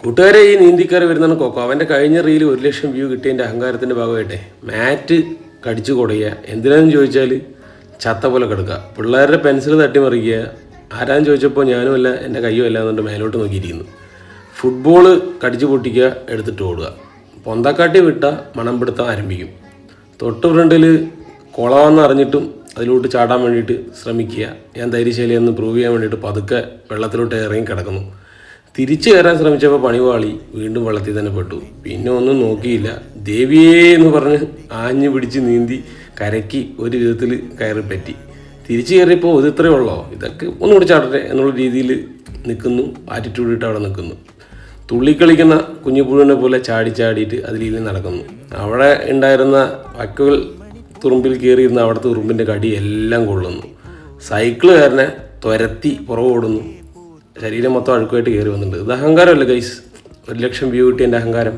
കൂട്ടുകാരെ ഈ നീന്തിക്കയറി വരുന്നതാണ് കൊക്കോ. അവൻ്റെ കഴിഞ്ഞ റീൽ 1,00,000 വ്യൂ കിട്ടിയതിൻ്റെ അഹങ്കാരത്തിൻ്റെ ഭാഗമായിട്ടെ മാറ്റ് കടിച്ചു കൊടുക്കുക. എന്തിനാണെന്ന് ചോദിച്ചാൽ ചത്ത പോലെ കിടക്കുക. പിള്ളേരുടെ പെൻസിൽ തട്ടിമറിക്കുക. ആരാന്ന് ചോദിച്ചപ്പോൾ ഞാനും അല്ല എൻ്റെ കയ്യും അല്ല എന്നുകൊണ്ട് മേലോട്ട് നോക്കിയിരിക്കുന്നു. ഫുട്ബോൾ കടിച്ചു പൊട്ടിക്കുക, എടുത്തിട്ട് ഓടുക. പൊന്തക്കാട്ടി വിട്ട മണം പിടുത്തം ആരംഭിക്കും. തൊട്ട് ഫ്രണ്ടിൽ കുളമെന്ന് അറിഞ്ഞിട്ടും അതിലോട്ട് ചാടാൻ വേണ്ടിയിട്ട് ശ്രമിക്കുക. ഞാൻ ധൈര്യശാലിയെന്ന് പ്രൂവ് ചെയ്യാൻ വേണ്ടിയിട്ട് പതുക്കെ വെള്ളത്തിലോട്ട് ഇറങ്ങി കിടക്കുന്നു. തിരിച്ചു കയറാൻ ശ്രമിച്ചപ്പോൾ പണിവാളി, വീണ്ടും വെള്ളത്തിൽ തന്നെ പെട്ടു. പിന്നെ ഒന്നും നോക്കിയില്ല, ദേവിയേ എന്ന് പറഞ്ഞ് ആഞ്ഞു പിടിച്ച് നീന്തി കരയ്ക്ക് ഒരു വിധത്തിൽ കയറി പറ്റി. തിരിച്ചു കയറിയപ്പോൾ ഇത് ഇത്രയേ ഉള്ളോ, ഇതൊക്കെ ഒന്നുകൂടി ചാടട്ടെ എന്നുള്ള രീതിയിൽ നിൽക്കുന്നു. ആറ്റിറ്റ്യൂഡ് ഇട്ട് അവിടെ നിൽക്കുന്നു. തുള്ളിക്കളിക്കുന്ന കുഞ്ഞു പുഴുവിനെ പോലെ ചാടിയിട്ട് അതിൽ നടക്കുന്നു. അവിടെ ഉണ്ടായിരുന്ന വക്കുകൾ തുറുമ്പിൽ കയറിയിരുന്ന അവിടുത്തെ ഉറുമ്പിൻ്റെ കടി എല്ലാം കൊള്ളുന്നു. സൈക്കിളുകാരനെ തുരത്തി പുറകോടുന്നു. ശരീരം മൊത്തം അഴുക്കുമായിട്ട് കയറി വന്നിട്ടുണ്ട്. ഇത് അഹങ്കാരമല്ലേ ഗൈസ്? 1,00,000 വ്യൂ കിട്ടിയ എൻ്റെ അഹങ്കാരം.